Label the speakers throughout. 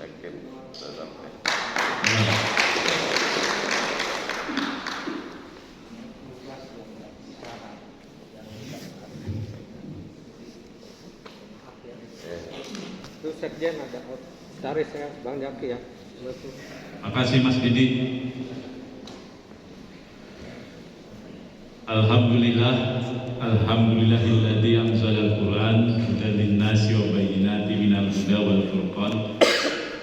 Speaker 1: Yakin sudah sampai.
Speaker 2: Itu sekjen ada taris ya Bang Jaki ya.
Speaker 3: Makasih Mas Didi. Alhamdulillahilladzi anzalal Qur'an hudan linnasi wa bayyinatin minal huda wal furqan.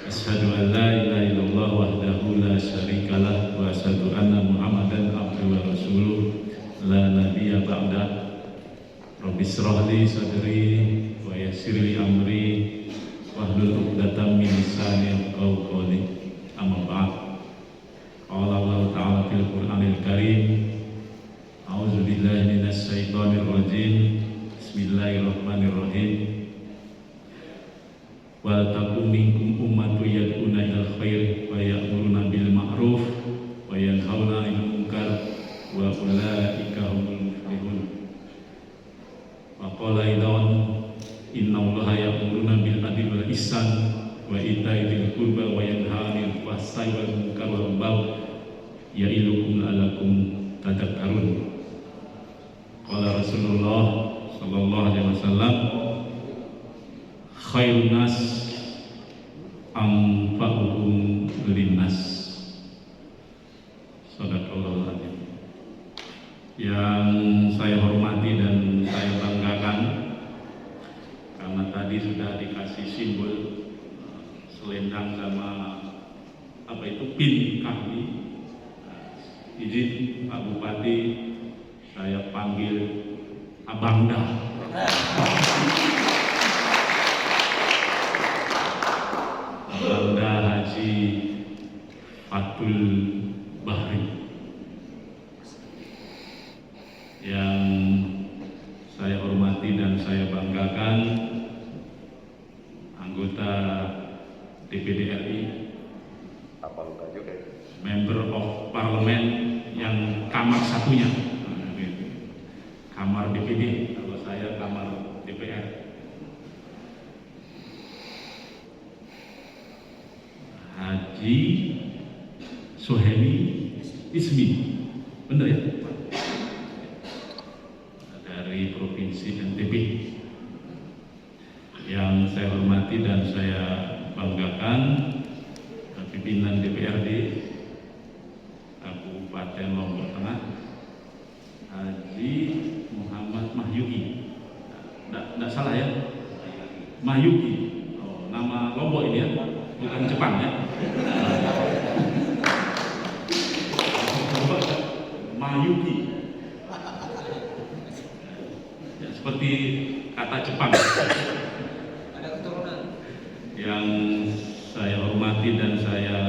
Speaker 3: Asyhadu an la ilaha illallah wahdahu la syarikalah wa asyhadu anna Muhammadan abduhu wa rasuluh la nabiyya ba'da. Rabbi shrah li sadri wa yassir li amri wahlul 'uqdatam min lisani yafqahu qawli. Amma ba'd. Qala Allah ta'ala fil Qur'anil Karim. A'udzu billahi minasy syaithanir rajim. Bismillahirrahmanirrahim. Wa takum minkum ummatun yad'una ilal khair wa ya'muruna bil ma'ruf wa yanhauna 'anil munkar wa ulaika humul muflihun. Wa qala aidan innallaha ya'muruna bil adli wal ihsan wa ita'i dzil qurba wa yanha 'anil fahsya'i wal munkar wal baghi ya'idukum la'allakum tadhakkarun. Qala Rasulullah sallallahu alaihi wasallam, khairun nas anfa'uhum linnas. Shadaqallahul adzim. Yang saya hormati dan saya banggakan, karena tadi sudah dikasih simbol selendang sama apa itu pin kami. Izin Pak Bupati saya panggil Abangda. Abangda Haji Fatul Bahri, yang saya hormati dan saya banggakan, anggota DPD RI, Member of Parliament yang kamar satunya, kamar DPD, kalau saya kamar DPR. Haji Suhemi Ismi, benar ya? Dari Provinsi NTB. Yang saya hormati dan saya banggakan, pimpinan DPRD Kabupaten Lombok Tengah, Haji Muhammad Mahyuki. Tidak salah ya? Mahyuki. Oh, nama Lombok ini ya, bukan Jepang ya. Mahyuki. Ya, seperti kata Jepang.
Speaker 2: Ada keturunan.
Speaker 3: Yang saya hormati dan saya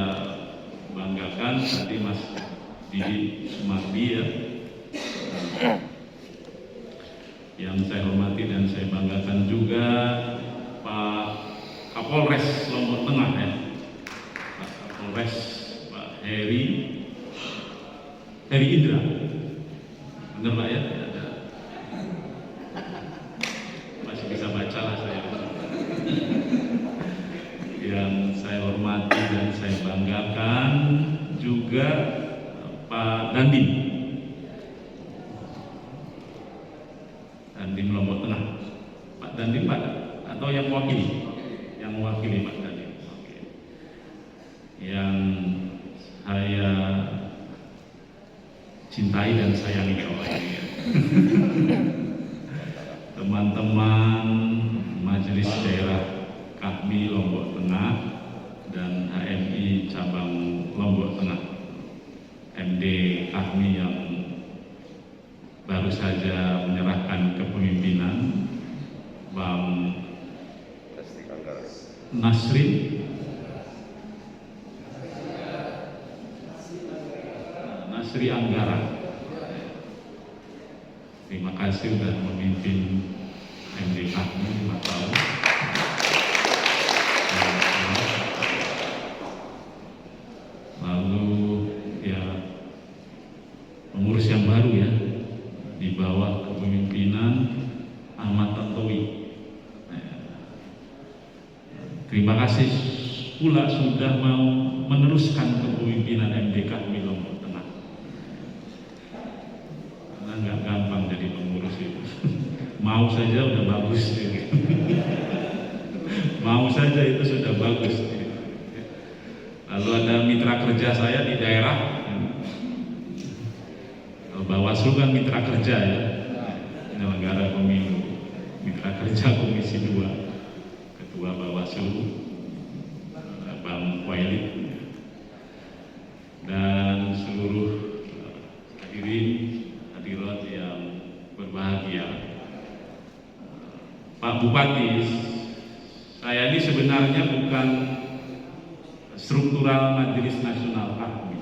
Speaker 3: banggakan tadi Mas Didi Sumardi ya. Yang saya hormati dan saya banggakan juga Pak Kapolres Lombok Tengah ya, Pak Kapolres Pak Heri Indra, benar Pak ya? Ada. Masih bisa baca lah saya. Yang saya hormati dan saya banggakan juga Pak Dandim Lombok Tengah. Pak Dandim Pak, atau yang mewakili? Yang mewakili Pak Dandim. Oke. Yang saya cintai dan sayangi kalau ini ya. Teman-teman Majelis Daerah KAHMI Lombok Tengah dan HMI Cabang Lombok Tengah, MD KAHMI yang baru saja menyerahkan kepemimpinan, Bang Nasri Anggara. Terima kasih sudah memimpin MD KAHMI 5 tahun. Lalu ya pengurus yang baru ya, di bawah kepemimpinan Ahmad Tantowi. Terima kasih pula sudah mau meneruskan kepemimpinan MD Kahmi Lombok Tengah. Karena nggak gampang jadi pengurus itu. Mau saja udah bagus. Mau saja itu sudah bagus. Lalu ada mitra kerja saya di daerah. Bawaslu kan mitra kerja ya, penyelenggara pemilu. Mitra kerja Komisi 2, Ketua Bawaslu Bang Wailid, dan seluruh hadirin hadirat yang berbahagia. Pak Bupati, saya ini sebenarnya bukan struktural Majelis Nasional Kahmi.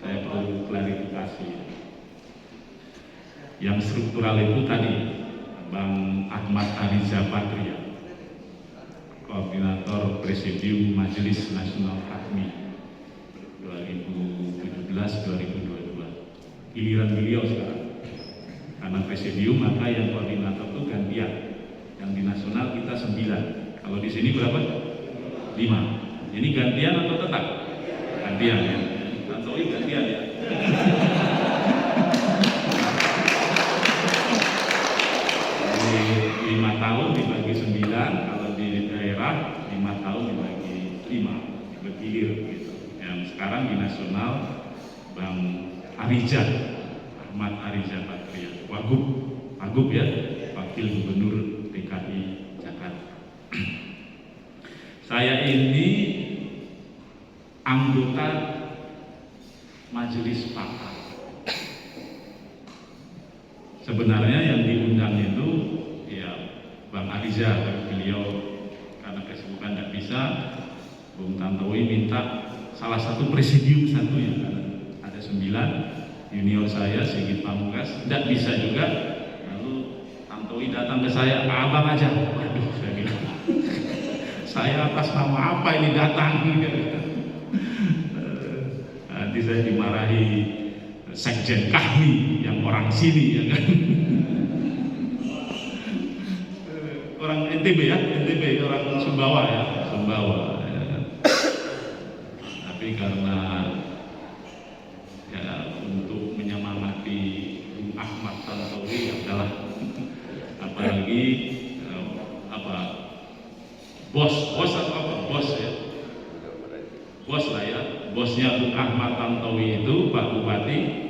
Speaker 3: Saya perlu klarifikasi. Yang struktural itu tadi Bang Ahmad Ariza Patria, Koordinator Presidium Majelis Nasional Kahmi 2017-2022. Giliran beliau sekarang. Karena Presidium maka yang koordinator itu gantian. Yang di nasional kita 9. Kalau di sini berapa? 5. Ini gantian atau tetap? Gantian ya. Atau gantian ya. 5 tahun dibagi 9, kalau di daerah 5 tahun dibagi 5, bergilir gitu. Yang sekarang di nasional Bang Ariza, Ahmad Ariza Patria, Wagub ya, Wakil Gubernur DKI Jakarta. Saya ini anggota Majelis Pakar. Sebenarnya yang diundang itu ya Bang Ariza, beliau karena kesibukan tidak bisa, Bung Tantowi minta salah satu presidium satu ya, karena ada 9 junior saya Sigit Pamungkas tidak bisa juga. Lalu Tantowi datang ke saya, abang aja. Waduh, saya bilang, saya atas nama apa ini datang? Nanti saya dimarahi Sekjen Kahmi yang orang sini ya kan. Orang NTB ya, NTB orang Sumbawa ya, Sumbawa. Ya. Tapi karena ya untuk menyemangati Bung Ahmad Tantowi adalah apalagi bos atau apa bos ya, bos lah ya, bosnya Bung Ahmad Tantowi itu Pak Bupati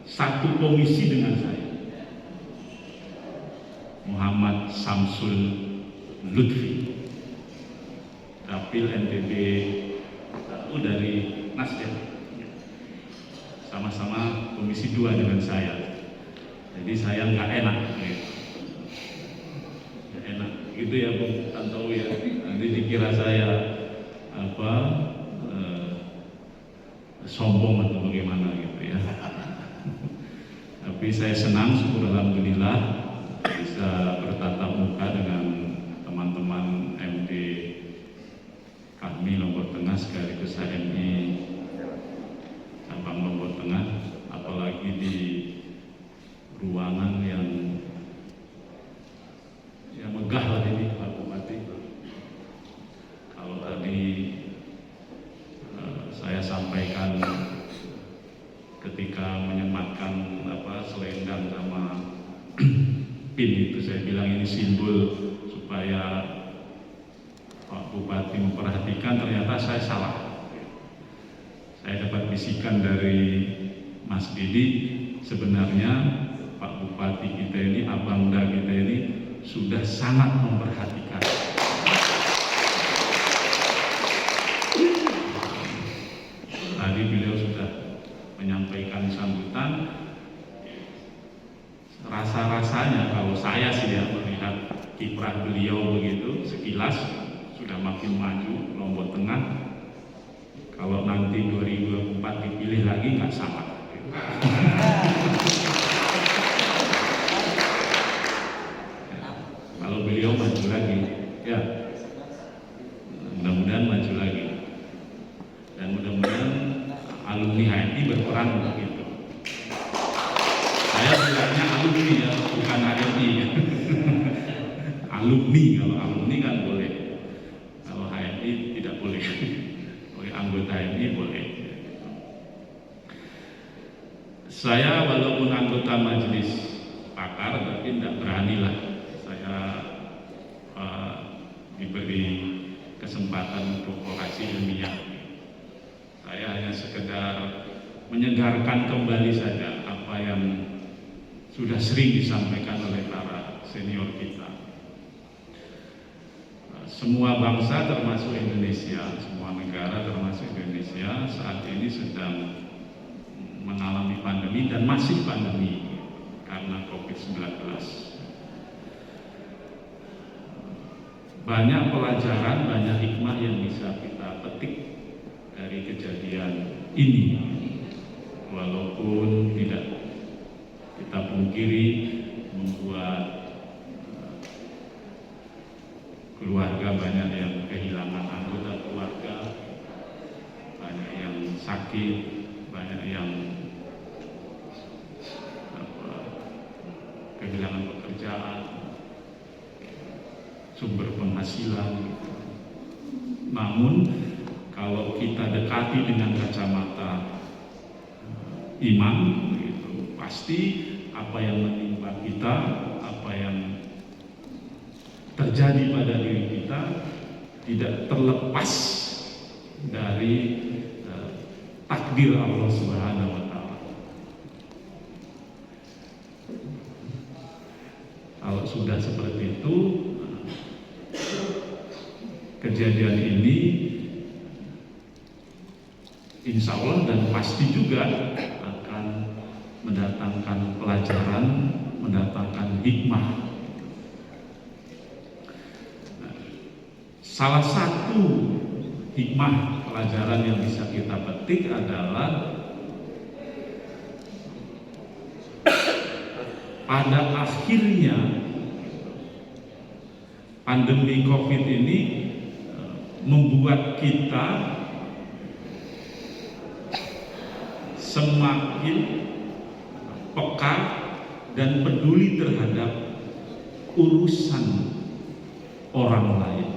Speaker 3: satu komisi dengan saya, Muhammad Samsul Lutfi, Dapil NTB itu dari Nasdem, sama-sama komisi 2 dengan saya. Jadi saya nggak enak gitu ya Bung Tantowi ya, nanti dikira saya sombong atau bagaimana gitu ya. Tapi saya senang, syukur alhamdulillah bisa bertatap muka dengan teman-teman MD Kahmi Lombok Tengah sekaligus HMI cabang Lombok Tengah, apalagi di ruangan yang megah lah ini Pak Bupati. Kalau tadi saya sampaikan ketika menyematkan selendang sama pin itu, saya bilang ini simbol supaya Pak Bupati memperhatikan, ternyata saya salah. Saya dapat bisikan dari Mas Didi, sebenarnya Pak Bupati kita ini, Abangda kita ini sudah sangat memperhatikan. Tadi beliau sudah menyampaikan sambutan. Rasa-rasanya kalau saya sih ya melihat kiprah beliau begitu sekilas sudah makin maju Lombok Tengah. Kalau nanti 2024 dipilih lagi nggak salah. Kalau beliau maju lagi, ya mudah-mudahan maju lagi, dan mudah-mudahan alumni HMI berperan begitu. Saya bilangnya alumni ya, bukan HMI. Alumni, kalau alumni kan boleh. Kalau HMI anggota MI boleh. Saya walaupun anggota majelis pakar, tapi tidak beranilah saya diberi kesempatan untuk orasi ilmiah. Saya hanya sekedar menyegarkan kembali saja apa yang sudah sering disampaikan oleh para senior kita. Semua bangsa termasuk Indonesia, semua negara termasuk Indonesia saat ini sedang mengalami pandemi dan masih pandemi karena COVID-19. Banyak pelajaran, banyak hikmah yang bisa kita petik dari kejadian ini. Walaupun tidak kita pungkiri membuat keluarga banyak yang kehilangan anggota keluarga, banyak yang sakit, banyak yang kehilangan pekerjaan, sumber penghasilan. Namun kalau kita dekati dengan kacamata iman, gitu, pasti apa yang menimpa kita, apa yang terjadi pada diri kita tidak terlepas dari takdir Allah Subhanahu wa Ta'ala. Kalau sudah seperti itu, kejadian ini insya Allah dan pasti juga akan mendatangkan pelajaran, mendatangkan hikmah. Salah satu hikmah pelajaran yang bisa kita petik adalah pada akhirnya pandemi COVID ini membuat kita semakin peka dan peduli terhadap urusan orang lain.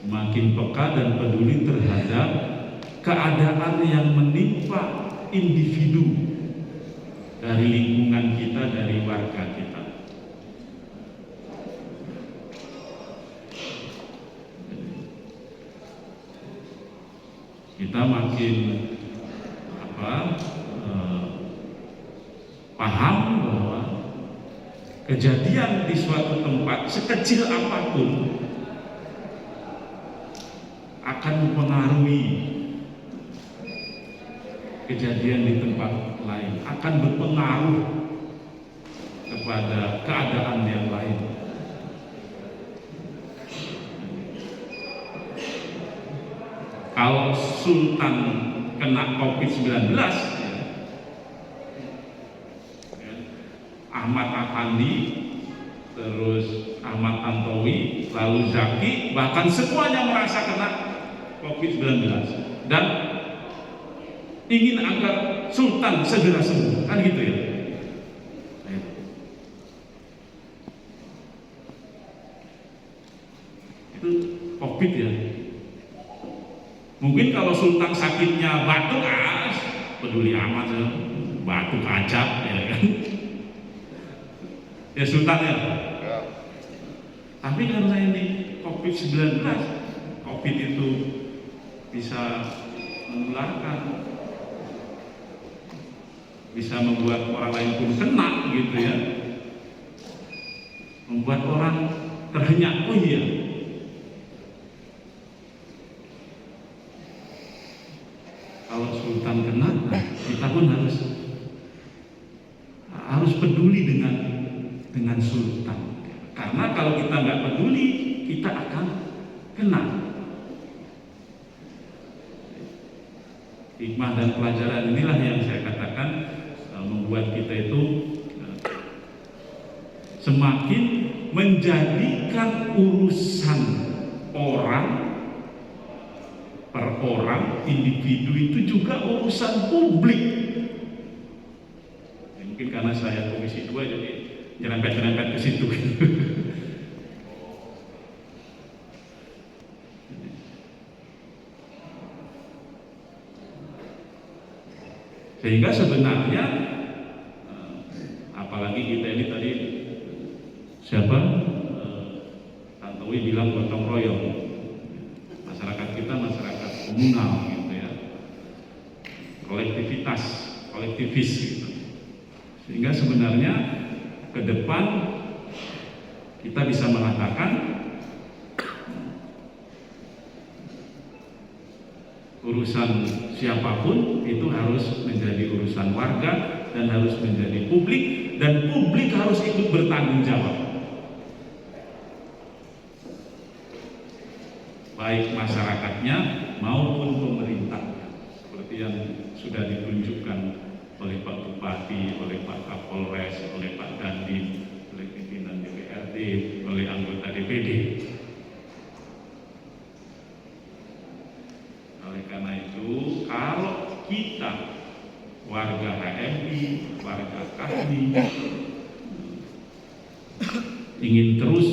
Speaker 3: Semakin peka dan peduli terhadap keadaan yang menimpa individu dari lingkungan kita, dari warga kita. Kita makin paham bahwa kejadian di suatu tempat sekecil apapun akan mempengaruhi kejadian di tempat lain, akan berpengaruh kepada keadaan yang lain. Kalau Sultan kena COVID-19, Ahmad Afandi, terus Ahmad Tantowi, lalu Zaki, bahkan semuanya merasa kena COVID-19 dan ingin agar Sultan segera sembuh, kan gitu ya. Itu COVID ya. Mungkin kalau Sultan sakitnya batuk, peduli amat ya, batuk aja ya kan. Ya Sultan ya. Tapi karena ini COVID-19, COVID itu bisa menularkan, bisa membuat orang lain pun kena gitu ya, membuat orang terhenyak. Oh iya, kalau Sultan kena, kita pun harus peduli dengan Sultan, karena kalau kita nggak peduli, kita akan kena. Hikmah dan pelajaran inilah yang saya katakan membuat kita itu semakin menjadikan urusan orang per orang, individu itu juga urusan publik. Mungkin karena saya Komisi 2 jadi nyerempet-nyerempet ke situ. Sehingga sebenarnya apalagi kita ini tadi siapa Tantowi bilang gotong royong, masyarakat kita masyarakat komunal gitu ya, kolektivis gitu. Sehingga sebenarnya ke depan kita bisa mengatakan urusan siapapun itu harus menjadi urusan warga dan harus menjadi publik, dan publik harus ikut bertanggung jawab, baik masyarakatnya maupun pemerintah, seperti yang sudah ditunjukkan oleh Pak Bupati, oleh Pak Kapolres, oleh Pak Dandim, oleh pimpinan DPRD, oleh anggota DPD. Oleh karena itu, kalau kita warga HMI, warga KAHMI ingin terus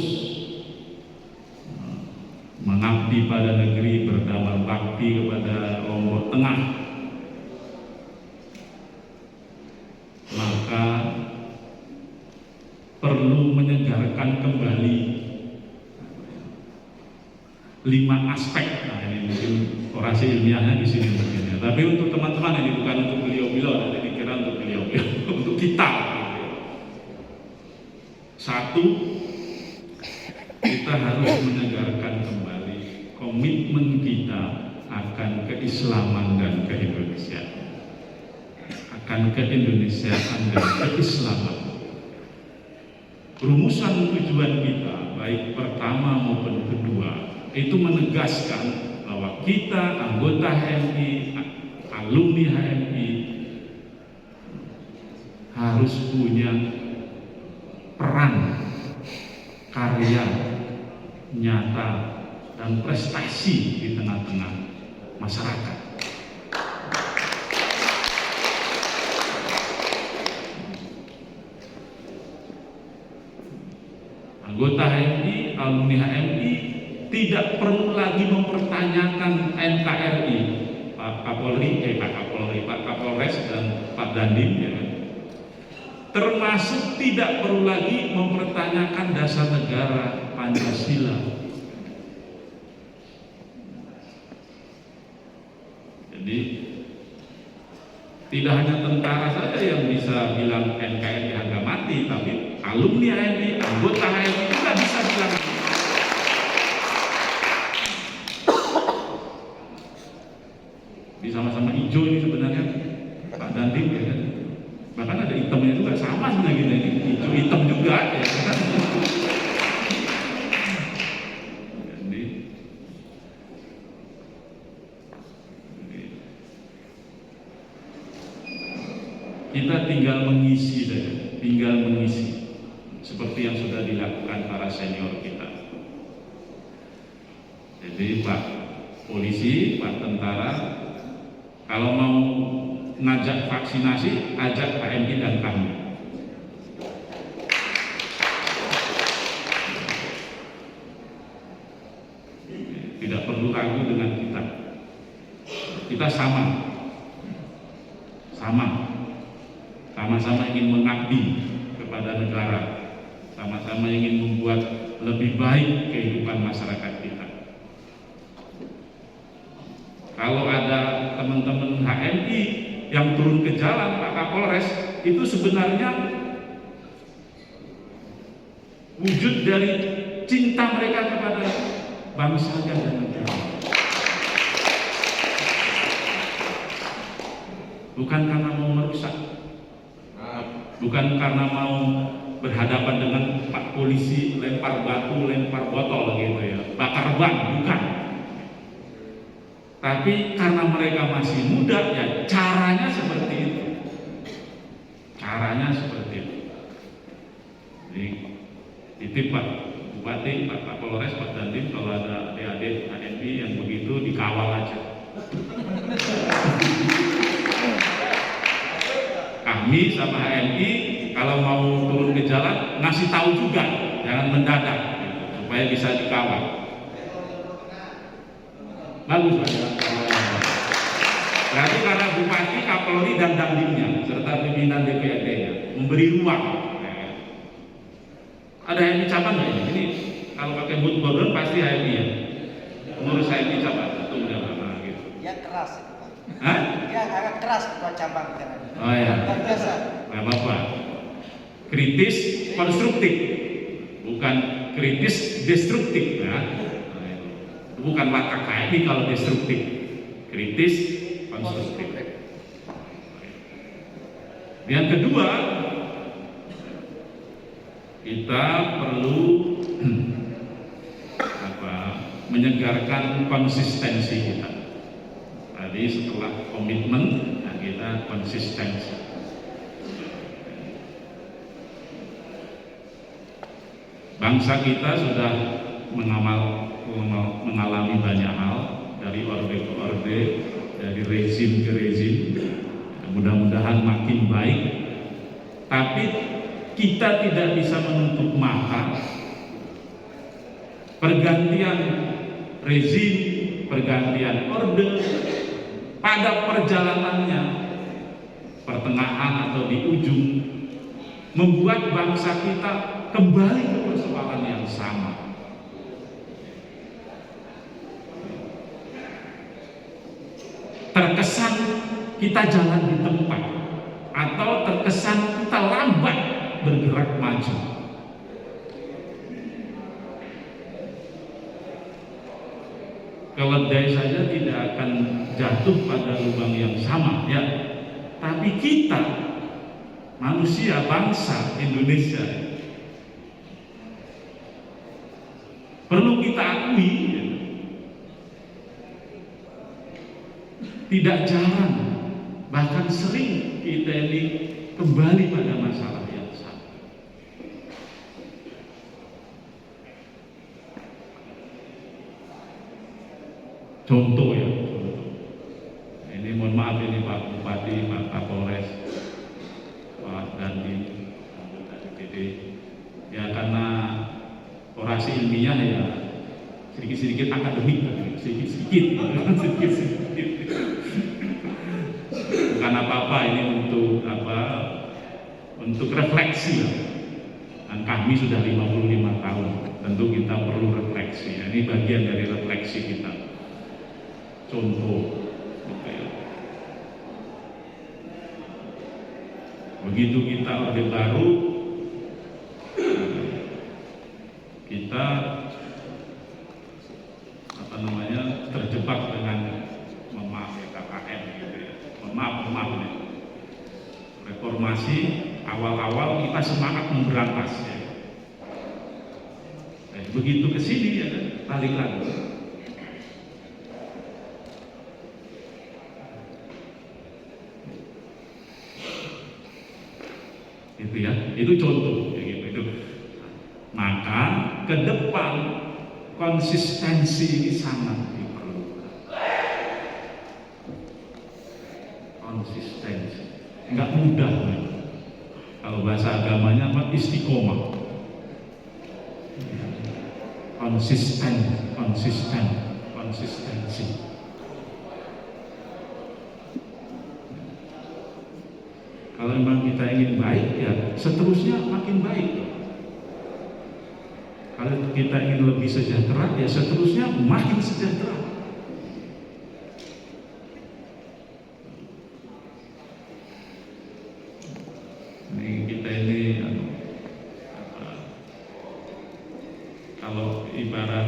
Speaker 3: mengabdi pada negeri, berdamel bakti kepada Lombok Tengah, maka perlu menyegarkan kembali 5 aspek. Nah, ini mungkin orasi ilmiahnya di sini mungkin ya. Tapi untuk teman-teman ini bukan untuk beliau-beliau, nanti dikira untuk beliau-beliau, untuk kita. Satu, kita harus menyegarkan kembali komitmen kita akan keislaman dan keindonesiaan, akan keindonesiaan dan keislaman. Rumusan tujuan kita, baik pertama maupun kedua, itu menegaskan bahwa kita anggota HMI, alumni HMI harus punya peran, karya nyata dan prestasi di tengah-tengah masyarakat. Anggota HMI, alumni HMI tidak perlu lagi mempertanyakan NKRI, Pak Kapolres dan Pak Dandim, ya kan? Termasuk tidak perlu lagi mempertanyakan dasar negara Pancasila. Jadi tidak hanya tentara saja yang bisa bilang NKRI harga mati, tapi alumni HMI, anggota HMI juga bisa bilang. Sama-sama hijau ini sebenarnya Pak Dandim, ya kan? Bahkan ada hitamnya juga, sama sebenarnya kita ini hijau hitam juga, ya kan? Jadi kita tinggal mengisi saja, seperti yang sudah dilakukan para senior kita. Jadi Pak Polisi, Pak Tentara, kalau mau ngajak vaksinasi, ajak HMI dan kami. Tidak perlu ragu dengan kita. Kita sama-sama ingin mengabdi kepada negara, sama-sama ingin membuat lebih baik kehidupan masyarakat kita. Kalau ada teman-teman HMI yang turun ke jalan, Pak Kapolres, itu sebenarnya wujud dari cinta mereka kepada bangsa dan negara. Bukan karena mau merusak, bukan karena mau berhadapan dengan Pak Polisi, lempar batu, lempar botol gitu ya, bakar ban, bukan. Tapi karena mereka masih muda, ya caranya seperti itu. Jadi titip Pak Bupati, Pak Kapolres, Pak Dandim, kalau ada adik-adik HMI yang begitu, dikawal aja. Kami sama HMI kalau mau turun ke jalan ngasih tahu juga, jangan mendadak, supaya bisa dikawal. Bagus Pak. Berarti karena Bupati, Kapolri dan Dandimnya serta pimpinan DPRD-nya memberi ruang. Ada HMI cabang nggak ini? Ini kalau pakai boot border pasti HMI ya. Pengurus HMI cabang itu udah lama gitu.
Speaker 1: Dia keras itu Pak.
Speaker 3: Hah?
Speaker 1: Dia agak keras ketua cabang kan.
Speaker 3: Oh ya.
Speaker 1: Luar biasa.
Speaker 3: Nggak apa-apa. Kritis konstruktif, bukan kritis destruktif ya. Bukan watak HMI kalau destruktif. Kritis konstruktif. Yang kedua, kita perlu menyegarkan konsistensi kita. Tadi setelah komitmen, nah kita konsistensi. Bangsa kita sudah mengalami banyak hal, dari orde ke orde, dari rezim ke rezim. Mudah-mudahan makin baik, tapi kita tidak bisa menutup mata pergantian rezim, pergantian orde pada perjalanannya pertengahan atau di ujung membuat bangsa kita kembali ke persoalan yang sama. Terkesan kita jalan di tempat, atau terkesan kita lambat bergerak maju. Keledai saja tidak akan jatuh pada lubang yang sama ya. Tapi kita manusia, bangsa Indonesia, perlu kita akui ya, tidak jarang, bahkan sering kita ini kembali pada masalah yang sama. Contoh ya, ini mohon maaf ini Pak Bupati, Pak Kapolres, Pak Dandim, anggota DPD, ya karena orasi ilmiah ya sedikit-sedikit akademik, sedikit-sedikit. Bukan apa-apa, ini untuk refleksi lah. Dan kami sudah 55 tahun, tentu kita perlu refleksi. Ini bagian dari refleksi kita. Contoh, begitu kita orde baru, kita terjebak dengan KKN gitu ya. Maaf nih. Reformasi awal-awal kita semangat memberantas ya. Begitu kesini ya kan, balik lagi. Gitu ya, itu contoh ya gitu. Maka ke depan konsistensi ini sangat diperlukan. Konsistensi nggak mudah nih. Kalau bahasa agamanya istiqomah. Konsistensi. Kalau memang kita ingin baik ya seterusnya makin baik. Kalau kita ingin lebih sejahtera ya seterusnya makin sejahtera. Ini kita ini kalau ibarat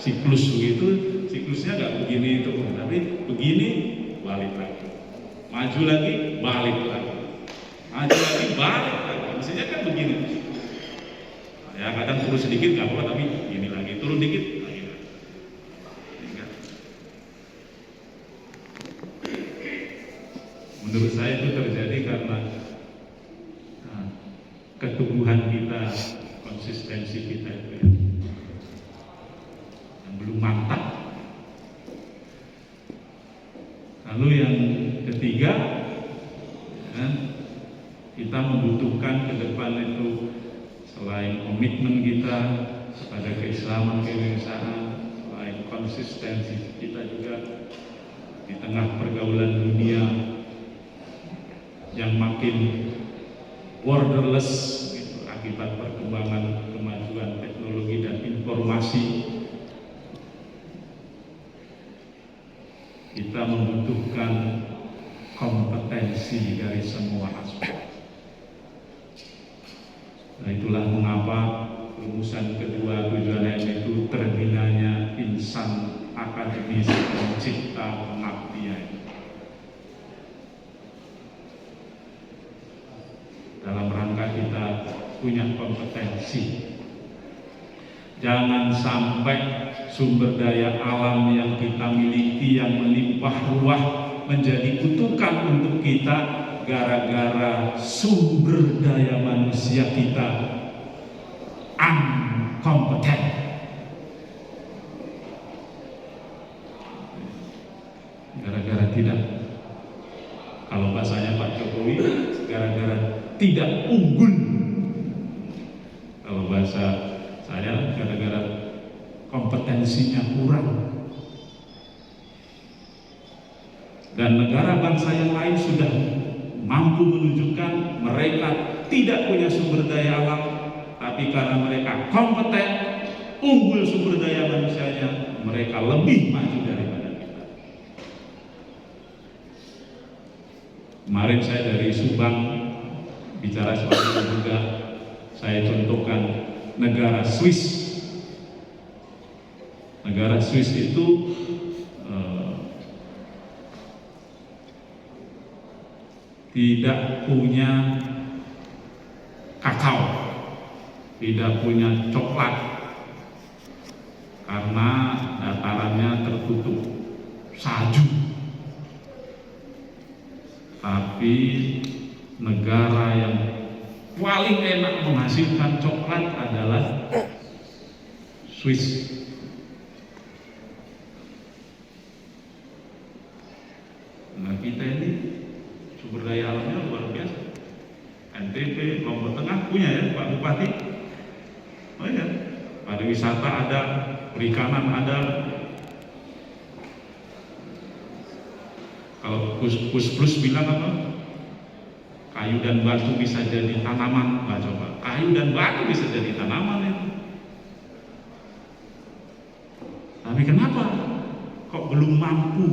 Speaker 3: siklus begitu, siklusnya nggak begini itu, tapi begini balik lagi, maju lagi balik lagi, maju lagi balik lagi, mestinya kan begini. Ya kadang turun sedikit nggak apa-apa, tapi ini lagi turun dikit lagi. Menurut saya itu terjadi karena ketubuhan kita, konsistensi kita itu ya, yang belum mantap. Lalu yang ketiga, ya, kita membutuhkan ke depan itu selain komitmen kita kepada keislaman, keindonesiaan, selain konsistensi kita juga di tengah pergaulan dunia yang makin borderless gitu, akibat perkembangan kemajuan teknologi dan informasi, kita membutuhkan kompetensi dari semua aspek. Nah, itulah mengapa rumusan kedua tujuan itu terbinanya insan akademis pencipta pengabdian. Dalam rangka kita punya kompetensi, jangan sampai sumber daya alam yang kita miliki yang melimpah ruah menjadi kutukan untuk kita gara-gara sumber daya manusia kita unkompeten. Gara-gara tidak, kalau bahasanya Pak Jokowi, gara-gara tidak unggul. Kalau bahasa saya, gara-gara kompetensinya kurang. Dan negara bangsa yang lain sudah mampu menunjukkan mereka tidak punya sumber daya alam, tapi karena mereka kompeten, unggul sumber daya manusianya, mereka lebih maju daripada kita. Kemarin saya dari Subang bicara soal itu juga, saya contohkan negara Swiss. Negara Swiss itu tidak punya kakao, tidak punya coklat, karena datarannya tertutup salju. Tapi negara yang paling enak menghasilkan coklat adalah Swiss. Nah, kita ini sumber daya alamnya luar biasa. NTB, Lombok Tengah punya ya Pak Bupati. Oh ya, pariwisata ada, perikanan ada. Kalau Gus Plus bilang apa? Kayu dan batu bisa jadi tanaman. Nah, coba, kayu dan batu bisa jadi tanaman itu. Tapi kenapa kok belum mampu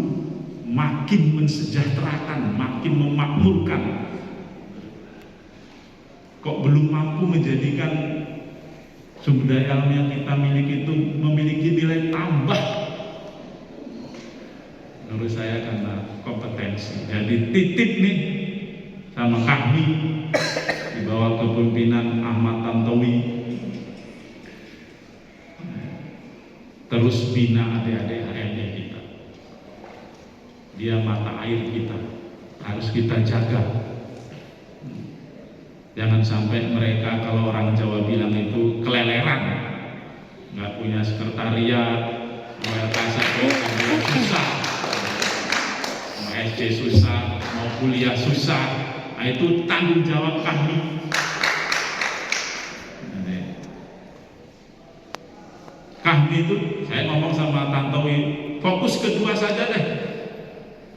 Speaker 3: makin mensejahterakan, makin memakmurkan? Kok belum mampu menjadikan sumber daya alam yang kita miliki itu memiliki nilai tambah? Menurut saya karena kompetensi. Jadi titip nih sama kami di bawah kepemimpinan Ahmad Tantowi, terus bina adik-adik HMD kita. Dia mata air kita, harus kita jaga. Jangan sampai mereka, kalau orang Jawa bilang itu keleleran, nggak punya sekretariat, mau LKS susah, mau SC susah, mau kuliah susah. Nah, itu tanggung jawab kami. Kami itu, saya ngomong sama Tantowi, fokus kedua saja deh.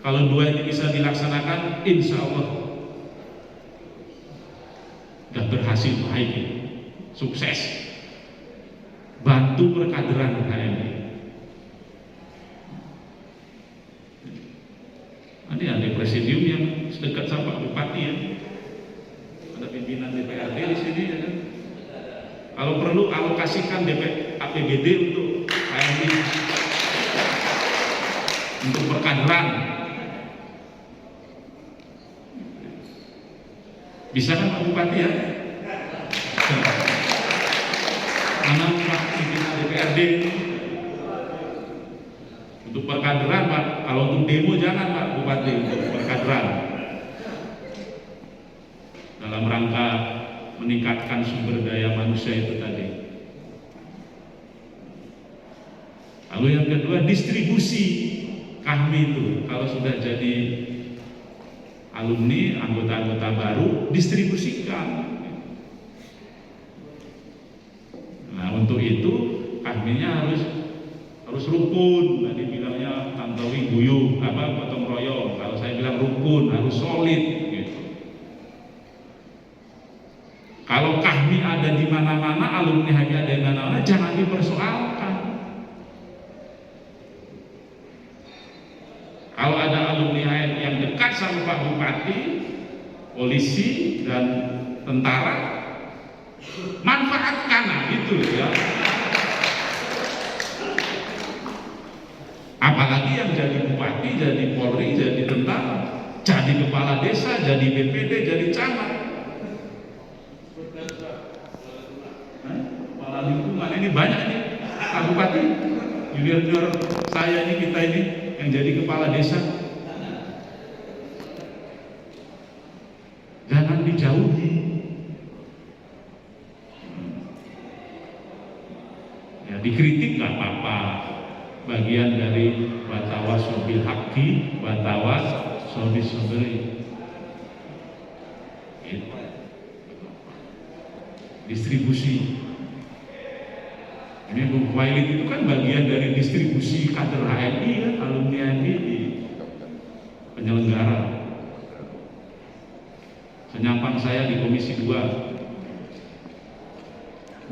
Speaker 3: Kalau dua ini bisa dilaksanakan, insya Allah sudah berhasil baik, sukses. Bantu perkaderan HMD. Ini ada presidium yang sedekat sama Pak Bupati ya. Ada pimpinan DPRD di sini ya kan. Kalau perlu alokasikan APBD untuk HMD, untuk perkaderan. Bisa kan Pak Bupati ya? Mana Pak pimpinan DPRD untuk perkaderan Pak? Kalau untuk demo jangan Pak Bupati, untuk perkaderan dalam rangka meningkatkan sumber daya manusia itu tadi. Lalu yang kedua, distribusi kami itu kalau sudah jadi alumni, anggota-anggota baru, distribusikan. Nah, untuk itu kami harus rubah Kalau kami ada di mana-mana, alumni kami ada di mana-mana, jangan dipersoalkan. Kalau ada alumni yang dekat sama Pak Bupati, polisi dan tentara, manfaatkan, gitu ya. Apalagi yang jadi bupati, jadi polri, jadi tentara, jadi kepala desa, jadi BPD, jadi camat, kepala lingkungan, ini banyak nih Pak Bupati, junior saya ini, kita ini yang jadi kepala desa. Jangan dijauhi. Ya, dikritik nggak apa-apa, bagian dari watawa sobil haki, watawa sobil sobri. Distribusi. Ini Bung Khawailid itu kan bagian dari distribusi kader HMI kan, alumni HMI di penyelenggara. Senyampang saya di Komisi 2.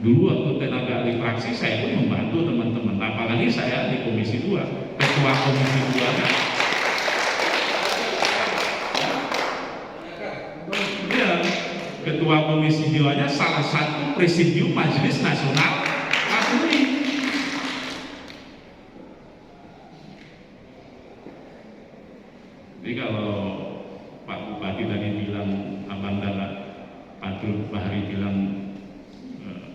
Speaker 3: Dulu waktu tenaga ahli fraksi saya pun membantu teman-teman, apalagi saya di Komisi 2, ketua Komisi 2 kan. Ya, ketua Komisi 2-nya salah satu presidium Majelis Nasional Alumni. Jadi kalau Pak Bupati tadi bilang, Abang Dala Fathul Bahri bilang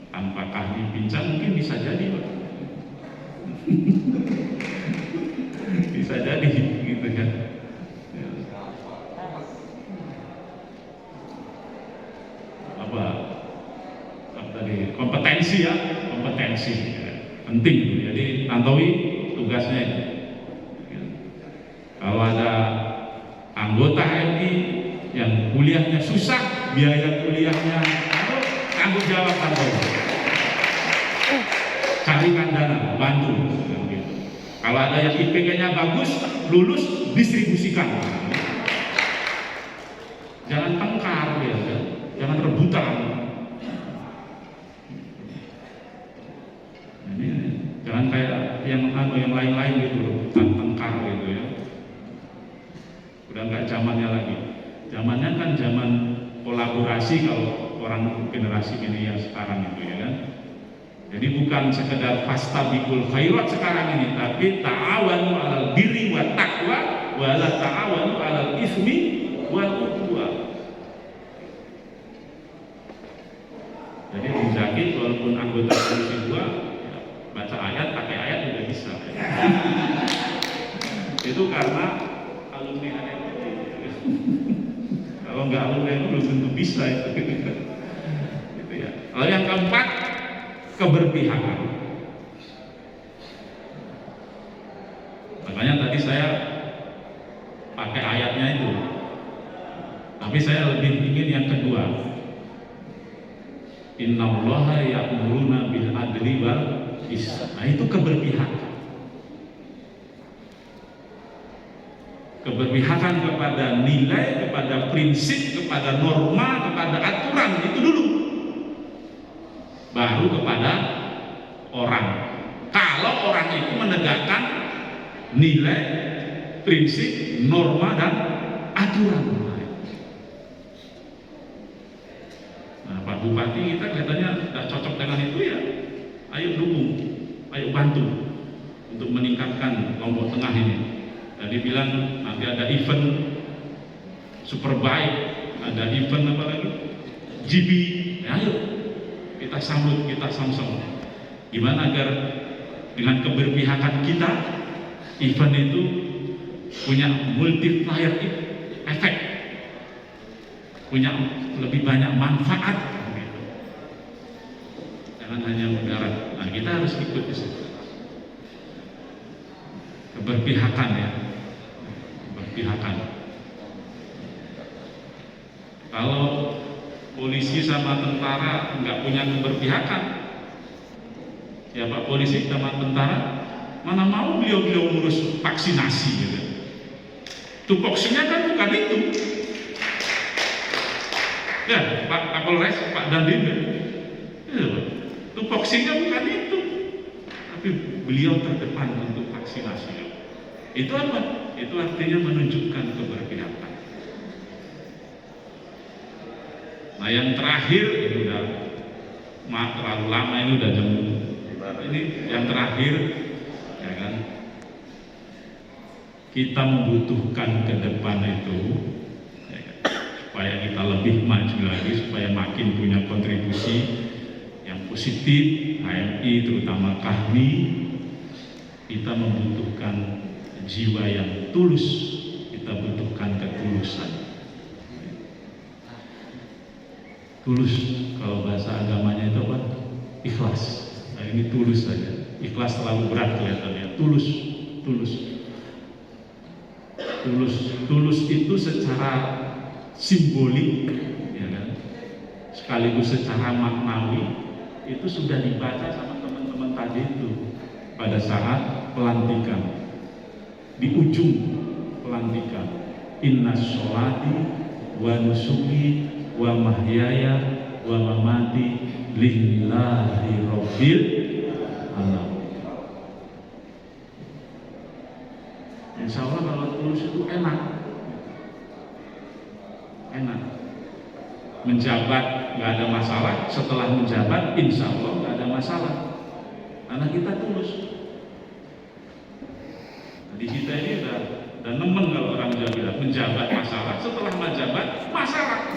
Speaker 3: tanpa kami pincang, mungkin bisa jadi Pak. Bisa jadi gitu kan. Apa tadi, kompetensi ya, kompetensi ya. Penting. Jadi Tantowi tugasnya itu. Kalau ada anggota HMI yang kuliahnya susah, biaya kuliahnya tanggung jawab Tantowi. Carikan dana, bantu. Gitu. Kalau ada yang IPK-nya bagus, lulus, distribusikan. Jangan tengkar ya, jangan rebutan. Ini, jangan kayak yang lain-lain gitu, rebutan tengkar gitu ya. Udah nggak zamannya lagi. Zamannya kan zaman kolaborasi kalau orang generasi milenial sekarang itu ya kan. Jadi bukan sekedar fastabiqul khairat sekarang ini, tapi ta'awanu 'alal birri wat taqwa wa la ta'awanu 'alal itsmi wal udwan. Jadi Bung Zaki walaupun anggota Komisi 2 ya, baca ayat, pakai ayat juga bisa. Itu karena alumni HMI. Kalau nggak alumni itu belum tentu bisa itu. Gitu ya. Lalu yang keempat, keberpihakan. Makanya tadi saya pakai ayatnya itu, tapi saya lebih ingin yang kedua. Innallaha ya'muruna bil adli wal ihsan. Nah, itu keberpihakan. Keberpihakan kepada nilai, kepada prinsip, kepada norma, kepada aturan, itu dulu. Baru kepada orang. Kalau orang itu menegakkan nilai, prinsip, norma, dan aturan. Nah, Pak Bupati kita kelihatannya tidak cocok dengan itu ya. Ayo dukung, ayo bantu untuk meningkatkan Lombok Tengah ini. Tadi bilang nanti ada event Superbike, ada event apa lagi? GB. Ya, ayo kita sambut, kita sama-sama. Gimana agar dengan keberpihakan kita, event itu punya multiplier efek, punya lebih banyak manfaat. Gitu. Jangan hanya mudarat. Nah, kita harus ikut di situ. Keberpihakan ya, keberpihakan. Kalau polisi sama tentara nggak punya keberpihakan, ya Pak polisi sama tentara mana mau beliau ngurus vaksinasi gitu. Tupoksinya kan bukan itu. Ya, Pak Kapolres, Pak Dandim ya. Tupoksinya bukan itu, tapi beliau terdepan untuk vaksinasi. Itu apa? Itu artinya menunjukkan keberpihakan. Nah yang terakhir itu udah terlalu lama, ini udah jam ini yang terakhir ya kan, kita membutuhkan ke depan itu ya kan, supaya kita lebih maju lagi, supaya makin punya kontribusi yang positif, HMI terutama kami, kita membutuhkan jiwa yang tulus, kita butuhkan ketulusan. Tulus, kalau bahasa agamanya itu apa? Ikhlas. Nah ini tulus saja. Ikhlas terlalu berat kelihatannya. Tulus, tulus. Tulus itu secara simbolik, ya kan? Sekaligus secara maknawi, itu sudah dibaca sama teman-teman tadi itu pada saat pelantikan. Di ujung pelantikan, inna sholati wa nusuki wa mahyaya wa mamati lillahi rabbil alamin. Insya Allah kalau tulus itu enak. Menjabat nggak ada masalah, setelah menjabat insya Allah nggak ada masalah, karena kita tulus. Di kita ini udah nemen kalau orang Jawa bilang menjabat masalah, setelah menjabat masalah.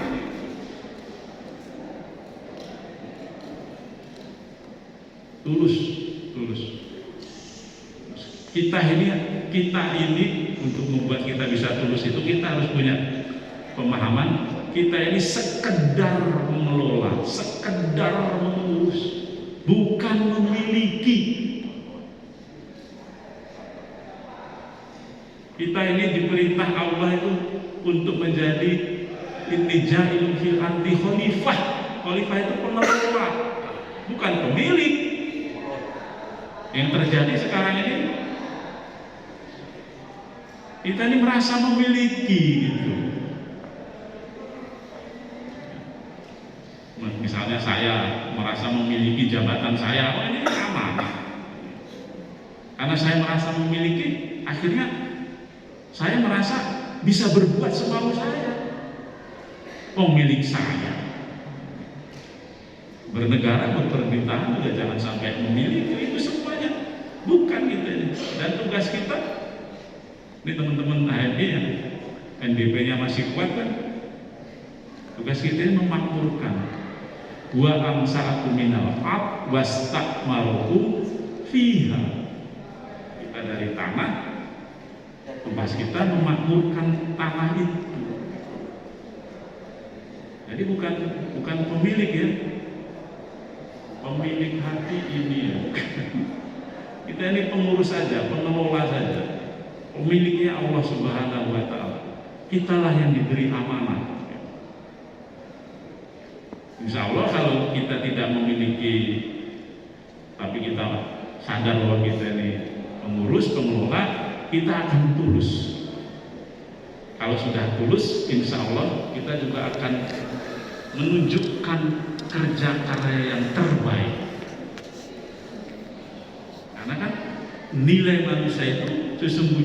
Speaker 3: Tulus. Kita ini untuk membuat kita bisa tulus itu kita harus punya pemahaman. Kita ini sekedar mengelola, sekedar mengurus, bukan memiliki. Kita ini diperintah Allah itu untuk menjadi jailun fil ardi khalifah. Khalifah itu pengelola, bukan pemilik. Yang terjadi sekarang ini, kita ini merasa memiliki gitu. Misalnya saya merasa memiliki jabatan saya, oh ini aman. Karena saya merasa memiliki, akhirnya saya merasa bisa berbuat semau saya. Milik saya. Bernegara, berpemerintahan juga jangan sampai memiliki itu semuanya. Bukan gitu ini. Dan tugas kita, ini teman-teman HMI yang NDP-nya masih kuat kan, tugas kita ini memakmurkan. Wa amsa'aku minal ard wastakmarukum fiha. Kita dari tanah, tugas kita memakmurkan tanah itu. Jadi bukan pemilik ya, pemilik hati ini ya. Kita ini pengurus saja, pengelola saja. Pemiliknya Allah Subhanahu wa Ta'ala. Kitalah yang diberi amanah. Insya Allah kalau kita tidak memiliki, tapi kita sadar bahwa kita ini pengurus, pengelola, kita akan tulus. Kalau sudah tulus, insya Allah kita juga akan menunjukkan kerja karya yang terbaik. Karena kan nilai manusia itu sesungguhnya